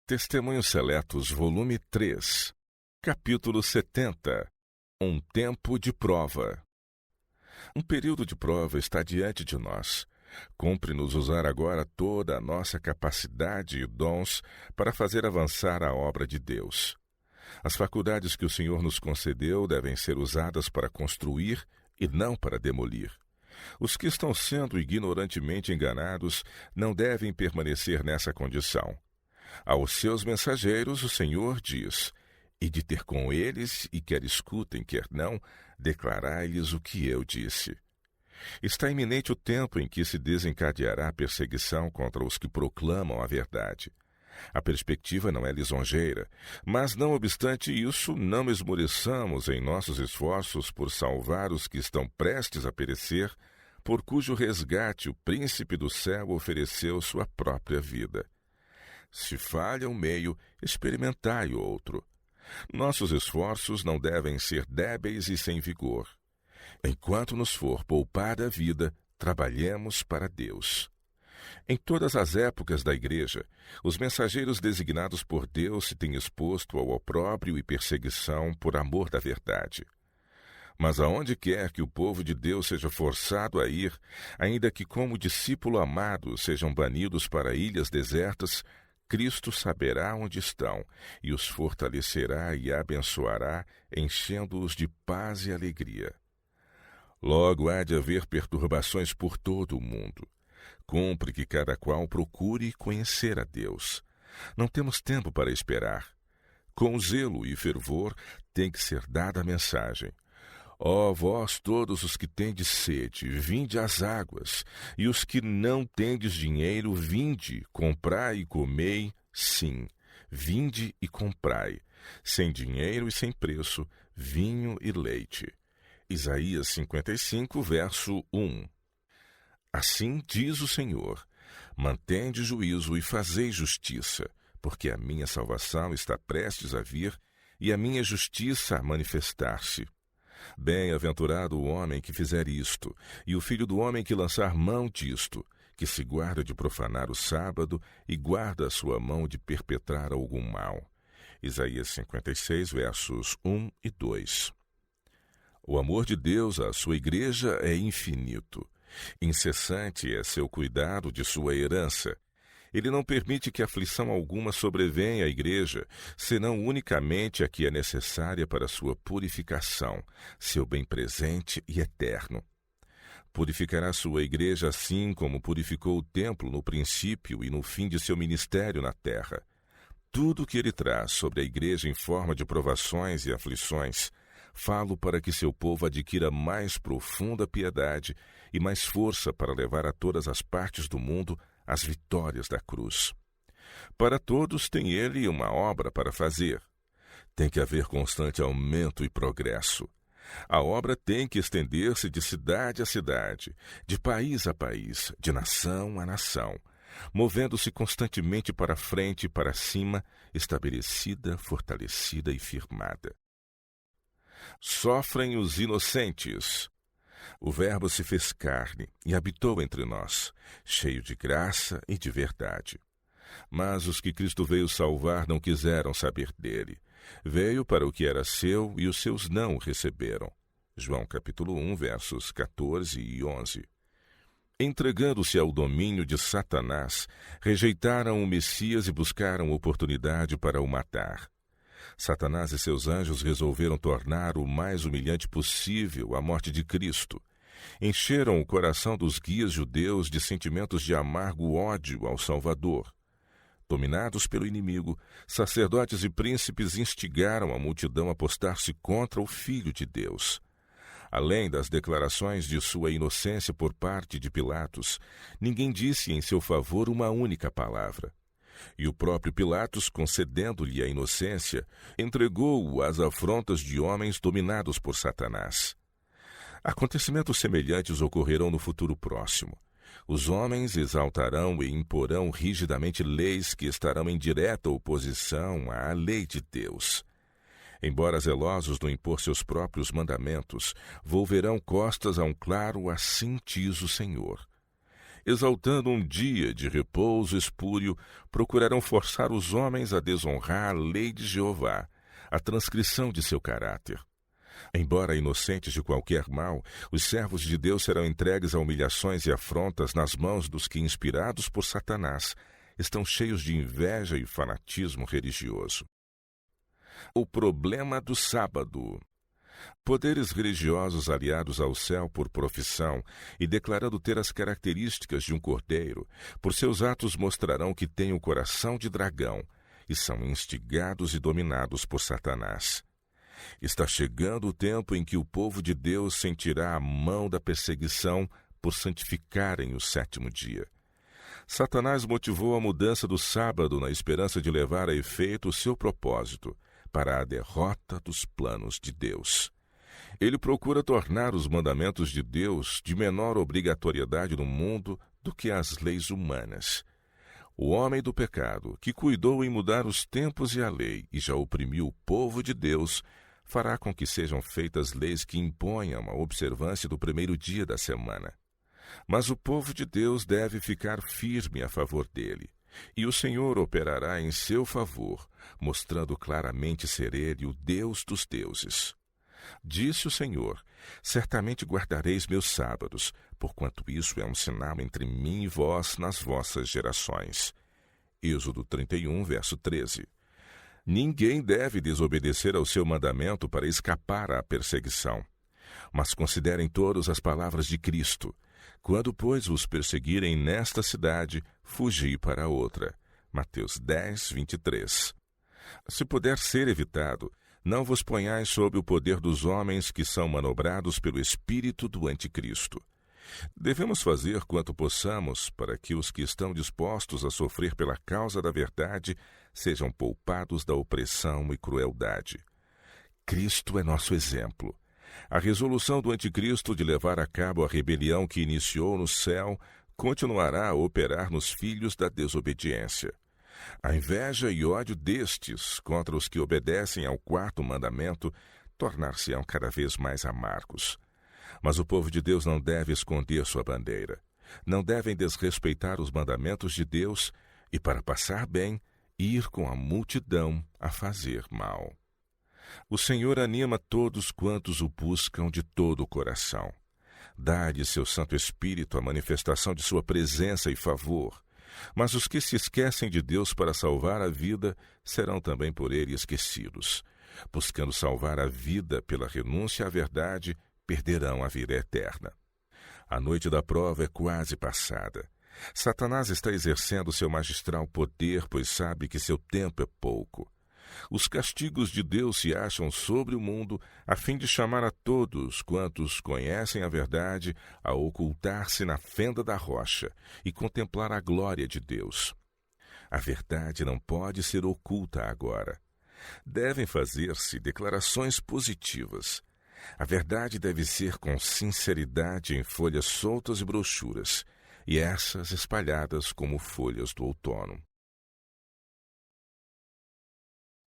Testemunhos Seletos, volume 3, capítulo 70. Um tempo de prova. Um período de prova está diante de nós. Cumpre-nos usar agora toda a nossa capacidade e dons para fazer avançar a obra de Deus. As faculdades que o Senhor nos concedeu devem ser usadas para construir e não para demolir. Os que estão sendo ignorantemente enganados não devem permanecer nessa condição. Aos seus mensageiros o Senhor diz: e de ter com eles, e quer escutem, quer não, declarai-lhes o que eu disse. Está iminente o tempo em que se desencadeará a perseguição contra os que proclamam a verdade. A perspectiva não é lisonjeira, mas não obstante isso, não esmoreçamos em nossos esforços por salvar os que estão prestes a perecer, por cujo resgate o príncipe do céu ofereceu sua própria vida. Se falha um meio, experimentai o outro. Nossos esforços não devem ser débeis e sem vigor. Enquanto nos for poupada a vida, trabalhemos para Deus. Em todas as épocas da Igreja, os mensageiros designados por Deus se têm exposto ao opróbrio e perseguição por amor da verdade. Mas aonde quer que o povo de Deus seja forçado a ir, ainda que como discípulo amado sejam banidos para ilhas desertas, Cristo saberá onde estão e os fortalecerá e abençoará, enchendo-os de paz e alegria. Logo há de haver perturbações por todo o mundo. Cumpre que cada qual procure conhecer a Deus. Não temos tempo para esperar. Com zelo e fervor tem que ser dada a mensagem. Ó vós todos os que tendes sede, vinde às águas, e os que não tendes dinheiro, vinde, comprai e comei, sim, vinde e comprai, sem dinheiro e sem preço, vinho e leite. Isaías 55, verso 1. Assim diz o Senhor: mantende juízo e fazei justiça, porque a minha salvação está prestes a vir e a minha justiça a manifestar-se. Bem-aventurado o homem que fizer isto, e o filho do homem que lançar mão disto, que se guarda de profanar o sábado e guarda a sua mão de perpetrar algum mal. Isaías 56, versos 1 e 2. O amor de Deus à sua igreja é infinito. Incessante é seu cuidado de sua herança. Ele não permite que aflição alguma sobrevenha à igreja, senão unicamente a que é necessária para sua purificação, seu bem presente e eterno. Purificará sua igreja assim como purificou o templo no princípio e no fim de seu ministério na terra. Tudo o que ele traz sobre a igreja em forma de provações e aflições, falo para que seu povo adquira mais profunda piedade e mais força para levar a todas as partes do mundo as vitórias da cruz. Para todos tem ele uma obra para fazer. Tem que haver constante aumento e progresso. A obra tem que estender-se de cidade a cidade, de país a país, de nação a nação, movendo-se constantemente para frente e para cima, estabelecida, fortalecida e firmada. Sofrem os inocentes. O Verbo se fez carne e habitou entre nós, cheio de graça e de verdade. Mas os que Cristo veio salvar não quiseram saber dele. Veio para o que era seu e os seus não o receberam. João capítulo 1, versos 14 e 11. Entregando-se ao domínio de Satanás, rejeitaram o Messias e buscaram oportunidade para o matar. Satanás e seus anjos resolveram tornar o mais humilhante possível a morte de Cristo. Encheram o coração dos guias judeus de sentimentos de amargo ódio ao Salvador. Dominados pelo inimigo, sacerdotes e príncipes instigaram a multidão a postar-se contra o Filho de Deus. Além das declarações de sua inocência por parte de Pilatos, ninguém disse em seu favor uma única palavra. E o próprio Pilatos, concedendo-lhe a inocência, entregou-o às afrontas de homens dominados por Satanás. Acontecimentos semelhantes ocorrerão no futuro próximo. Os homens exaltarão e imporão rigidamente leis que estarão em direta oposição à lei de Deus. Embora zelosos no impor seus próprios mandamentos, volverão costas a um claro assim diz o Senhor. exaltando um dia de repouso espúrio, procurarão forçar os homens a desonrar a lei de Jeová, a transcrição de seu caráter. Embora inocentes de qualquer mal, os servos de Deus serão entregues a humilhações e afrontas nas mãos dos que, inspirados por Satanás, estão cheios de inveja e fanatismo religioso. O problema do sábado. Poderes religiosos aliados ao céu por profissão e declarando ter as características de um cordeiro, por seus atos mostrarão que têm o coração de dragão e são instigados e dominados por Satanás. Está chegando o tempo em que o povo de Deus sentirá a mão da perseguição por santificarem o sétimo dia. Satanás motivou a mudança do sábado na esperança de levar a efeito o seu propósito, para a derrota dos planos de Deus. Ele procura tornar os mandamentos de Deus de menor obrigatoriedade no mundo do que as leis humanas. O homem do pecado, que cuidou em mudar os tempos e a lei e já oprimiu o povo de Deus, fará com que sejam feitas leis que imponham a observância do primeiro dia da semana. Mas o povo de Deus deve ficar firme a favor dele, e o Senhor operará em seu favor, mostrando claramente ser ele o Deus dos deuses. Disse o Senhor: certamente guardareis meus sábados, porquanto isso é um sinal entre mim e vós nas vossas gerações. Êxodo 31, verso 13. Ninguém deve desobedecer ao seu mandamento para escapar à perseguição. Mas considerem todos as palavras de Cristo. Quando, pois, os perseguirem nesta cidade, fugi para outra. Mateus 10, 23. Se puder ser evitado, não vos ponhais sob o poder dos homens que são manobrados pelo espírito do anticristo. Devemos fazer quanto possamos para que os que estão dispostos a sofrer pela causa da verdade sejam poupados da opressão e crueldade. Cristo é nosso exemplo. A resolução do anticristo de levar a cabo a rebelião que iniciou no céu continuará a operar nos filhos da desobediência. A inveja e ódio destes contra os que obedecem ao quarto mandamento tornar-se-ão cada vez mais amargos. Mas o povo de Deus não deve esconder sua bandeira. Não devem desrespeitar os mandamentos de Deus e, para passar bem, ir com a multidão a fazer mal. O Senhor anima todos quantos o buscam de todo o coração. Dá-lhe seu Santo Espírito a manifestação de sua presença e favor. Mas os que se esquecem de Deus para salvar a vida serão também por ele esquecidos. Buscando salvar a vida pela renúncia à verdade, perderão a vida eterna. A noite da prova é quase passada. Satanás está exercendo seu magistral poder, pois sabe que seu tempo é pouco. Os castigos de Deus se acham sobre o mundo, a fim de chamar a todos quantos conhecem a verdade a ocultar-se na fenda da rocha e contemplar a glória de Deus. A verdade não pode ser oculta agora. Devem fazer-se declarações positivas. A verdade deve ser com sinceridade em folhas soltas e brochuras, e essas espalhadas como folhas do outono.